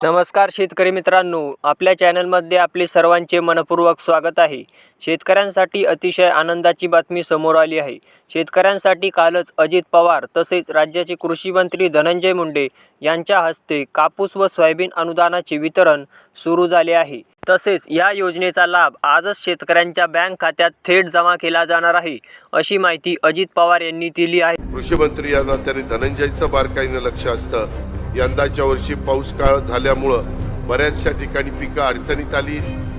नमस्कार शेतकरी मित्रांनो, आपल्या चॅनलमध्ये आपले सर्वांचे मनपूर्वक स्वागत आहे। शेतकऱ्यांसाठी अतिशय आनंदाची बातमी समोर आली आहे। शेतकऱ्यांसाठी कालच अजित पवार तसेच राज्याचे कृषी मंत्री धनंजय मुंडे यांच्या हस्ते कापूस व सोयाबीन अनुदानाचे वितरण सुरू झाले आहे। तसेच या योजनेचा लाभ आजच शेतकऱ्यांच्या बँक खात्यात थेट जमा केला जाणार आहे, अशी माहिती अजित पवार यांनी दिली आहे। कृषी मंत्री यांना त्यांनी धनंजयचं बारकाईने लक्ष असतं। यंदाच्या वर्षी पाऊस काळ झाल्यामुळं बऱ्याचशा ठिकाणी पिकं अडचणीत आली,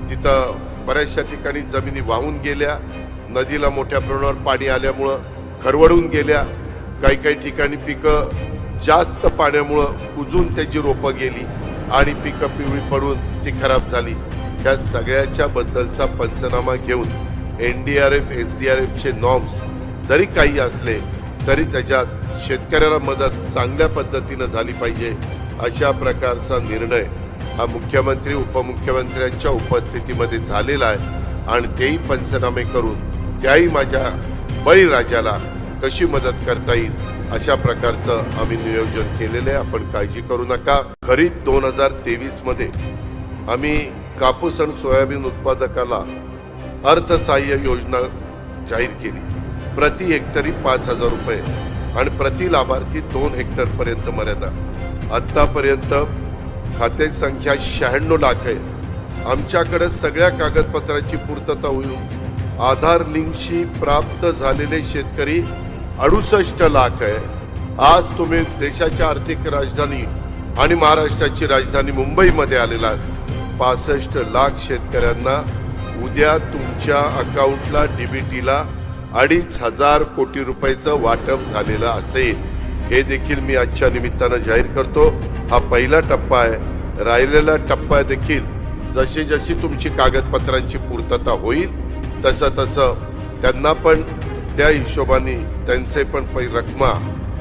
तिथं बऱ्याचशा ठिकाणी जमिनी वाहून गेल्या, नदीला मोठ्या प्रमाणावर पाणी आल्यामुळं खरवडून गेल्या, काही ठिकाणी पिकं जास्त पाण्यामुळं कुजून त्याची रोपं गेली आणि पिकं पिवळी पडून ती खराब झाली। या सगळ्याच्या बद्दलचा पंचनामा घेऊन NDRF SDRFचे नॉर्म्स जरी काही असले तरी त्याच्यात शेतकऱ्याला मदत चांगल्या पद्धतीनं झाली पाहिजे, अशा प्रकारचा निर्णय हा मुख्यमंत्री उपमुख्यमंत्र्यांच्या उपस्थितीमध्ये झालेला आहे आणि तेही पंचनामे करून त्याही माझ्या बळीराजाला कशी मदत करता येईल अशा प्रकारचं आम्ही नियोजन केलेलं आहे। आपण काळजी करू नका। खरीप 2023 मध्ये आम्ही कापूस आणि सोयाबीन उत्पादकाला अर्थसहाय्य योजना जाहीर केली। प्रति हेक्टरी 5,000 रुपये आणि प्रति लाभार्थी 2 हेक्टर पर्यंत मर्यादा। आतापर्यंत खाते संख्या 96 लाख आहे। आमच्याकडे सगळ्या कागदपत्राची पूर्तता होऊन आधार लिंकशी प्राप्त झालेले शेतकरी 68 लाख आहे। आज तुम्ही देशाच्या आर्थिक राजधानी आणि महाराष्ट्राची राजधानी मुंबईमध्ये आलेला 65 लाख शेतकऱ्यांना उद्या तुमच्या अकाउंटला DBTला 2,500 कोटी रुपयाचं वाटप झालेलं असेल, हे देखील मी आजच्या निमित्तानं जाहीर करतो। हा पहिला टप्पा आहे। राहिलेला टप्पा देखील जशी जशी तुमची कागदपत्रांची पूर्तता होईल तसं त्यांना पण त्या हिशोबाने त्यांचे पण रकमा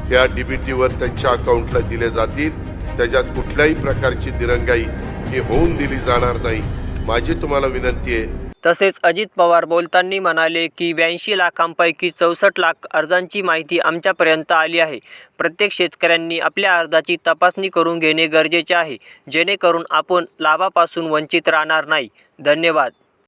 त्या DBTवर त्यांच्या अकाउंटला दिले जातील। त्याच्यात कुठल्याही प्रकारची दिरंगाई ही होऊन दिली जाणार नाही, माझी तुम्हाला विनंती आहे। तसेच अजित पवार बोलताना म्हणाले की 82 लाखांपैकी 64 लाख अर्जांची माहिती आमच्यापर्यंत आली आहे। प्रत्येक शेतकऱ्यांनी आपल्या अर्जाची तपासणी करून घेणे गरजेचे आहे, जेणेकरून आपण लाभापासून वंचित राहणार नाही। धन्यवाद।